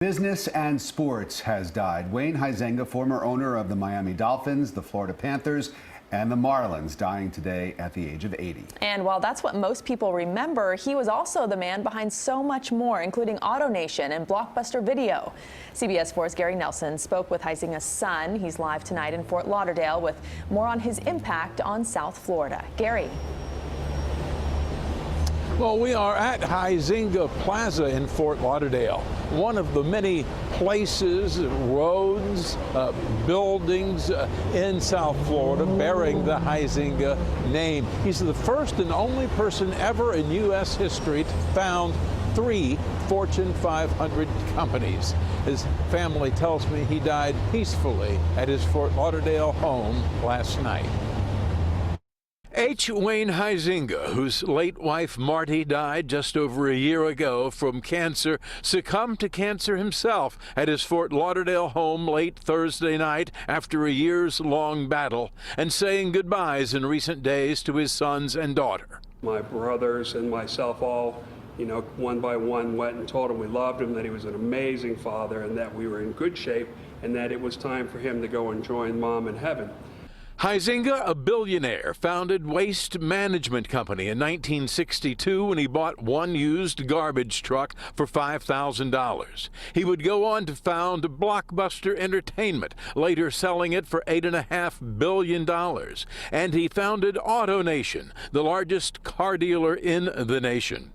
Business and sports has died. Wayne Huizenga, former owner of the Miami Dolphins, the Florida Panthers, and the Marlins, dying today at the age of 80. And while that's what most people remember, he was also the man behind so much more, including AutoNation and Blockbuster Video. CBS 4's Gary Nelson spoke with Huizenga's son. He's live tonight in Fort Lauderdale with more on his impact on South Florida. Gary. Well, we are at Huizenga Plaza in Fort Lauderdale, one of the many places, roads, buildings in South Florida bearing the Huizenga name. He's the first and only person ever in U.S. history to found 3 Fortune 500 companies. His family tells me he died peacefully at his Fort Lauderdale home last night. Wayne Huizenga, whose late wife Marty died just over a year ago from cancer, succumbed to cancer himself at his Fort Lauderdale home late Thursday night after a years-long battle, and saying goodbyes in recent days to his sons and daughter. My brothers and myself all, one by one went and told him we loved him, that he was an amazing father, and that we were in good shape, and that it was time for him to go and join Mom in heaven. Huizenga, a billionaire, founded Waste Management Company in 1962 when he bought one used garbage truck for $5,000. He would go on to found Blockbuster Entertainment, later selling it for $8.5 billion. And he founded AutoNation, the largest car dealer in the nation.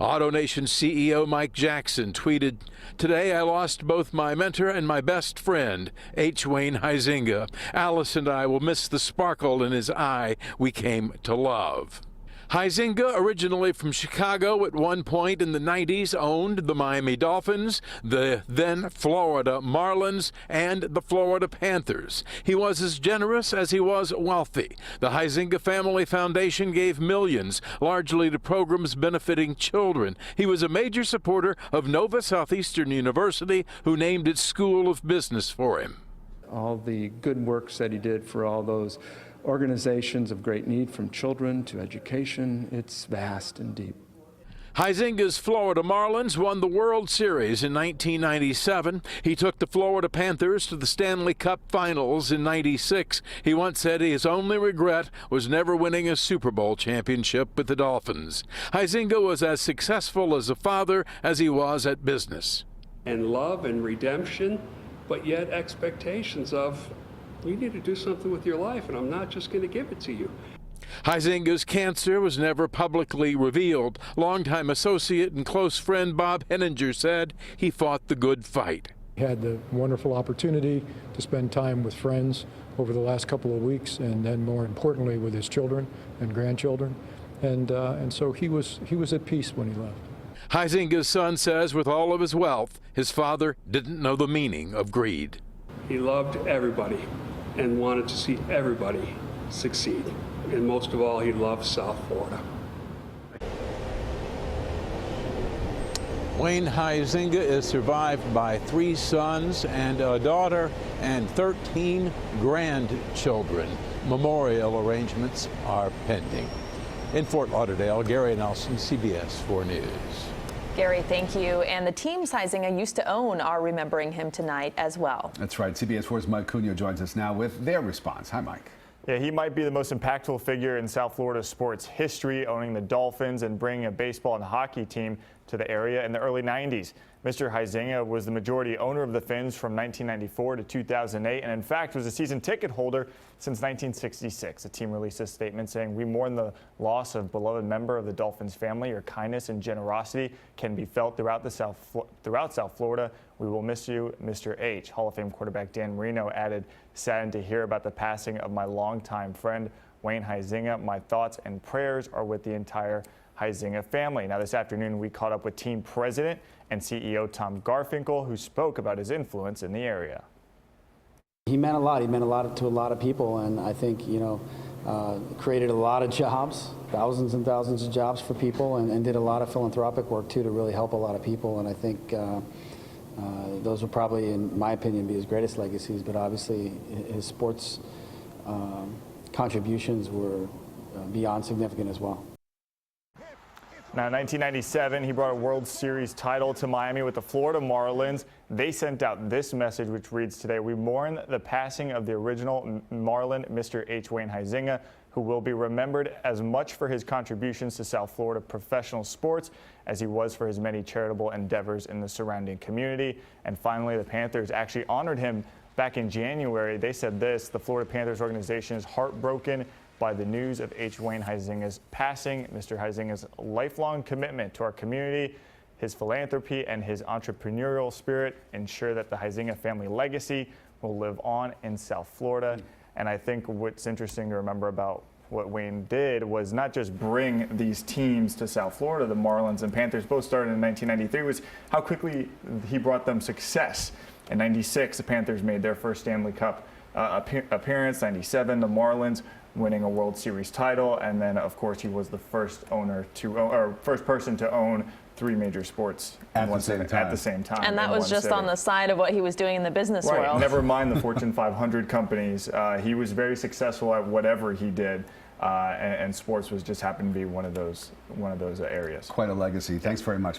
AutoNation CEO Mike Jackson tweeted, "Today I lost both my mentor and my best friend, Wayne Huizenga. Alice and I will miss the sparkle in his eye we came to love." Huizenga, originally from Chicago, at one point in the 90s owned the Miami Dolphins, the then Florida Marlins, and the Florida Panthers. He was as generous as he was wealthy. The Huizenga Family Foundation gave millions, largely to programs benefiting children. He was a major supporter of Nova Southeastern University, who named its School of Business for him. All the good works that he did for all those organizations of great need, from children to education, it's vast and deep. Huizenga's Florida Marlins won the World Series in 1997. He took the Florida Panthers to the Stanley Cup Finals in '96. He once said his only regret was never winning a Super Bowl championship with the Dolphins. Huizenga was as successful as a father as he was at business. And love and redemption, but yet expectations of, you need to do something with your life, and I'm not just going to give it to you. Huizenga's cancer was never publicly revealed. Longtime associate and close friend Bob Henninger said he fought the good fight. He had the wonderful opportunity to spend time with friends over the last couple of weeks, and then more importantly with his children and grandchildren, and so he was at peace when he left. Huizenga's son says with all of his wealth, his father didn't know the meaning of greed. He loved everybody and wanted to see everybody succeed. And most of all, he loved South Florida. Wayne Huizenga is survived by 3 sons and a daughter and 13 grandchildren. Memorial arrangements are pending. In Fort Lauderdale, Gary Nelson, CBS 4 News. Gary, thank you. And the teams Huizenga used to own are remembering him tonight as well. That's right. CBS 4's Mike Cunha joins us now with their response. Hi, Mike. Yeah, he might be the most impactful figure in South Florida sports history, owning the Dolphins and bringing a baseball and hockey team to the area in the early 90s. Mr. Huizenga was the majority owner of the Fins from 1994 to 2008, and in fact was a season ticket holder since 1966. The team released a statement saying, "We mourn the loss of a beloved member of the Dolphins family. Your kindness and generosity can be felt throughout South Florida. We will miss you, Mr. H." Hall of Fame quarterback Dan Marino added, "Saddened to hear about the passing of my longtime friend, Wayne Huizenga. My thoughts and prayers are with the entire Huizenga family." Now, this afternoon, we caught up with team president and CEO Tom Garfinkel, who spoke about his influence in the area. He meant a lot. He meant a lot to a lot of people, and I think, created a lot of jobs, thousands and thousands of jobs for people, and did a lot of philanthropic work, too, to really help a lot of people. And I think those will probably, in my opinion, be his greatest legacies, but obviously his sports contributions were beyond significant as well. Now, in 1997, he brought a World Series title to Miami with the Florida Marlins. They sent out this message, which reads today, "We mourn the passing of the original Marlin, Mr. H. Wayne Huizenga, who will be remembered as much for his contributions to South Florida professional sports as he was for his many charitable endeavors in the surrounding community." And finally, the Panthers actually honored him back in January. They said this: "The Florida Panthers organization is heartbroken by the news of H. Wayne Huizenga's passing. Mr. Huizenga's lifelong commitment to our community, his philanthropy, and his entrepreneurial spirit ensure that the Huizenga family legacy will live on in South Florida." And I think what's interesting to remember about what Wayne did was not just bring these teams to South Florida, the Marlins and Panthers both started in 1993, was how quickly he brought them success. In 96, the Panthers made their first Stanley Cup appearance. 97, the Marlins winning a World Series title, and then of course he was the first first person to own 3 major sports at the same time. And that was just on the side of what he was doing in the business world. Never mind the Fortune 500 companies. He was very successful at whatever he did, and sports was just happened to be one of those areas. Quite a legacy. Thanks very much, Mike.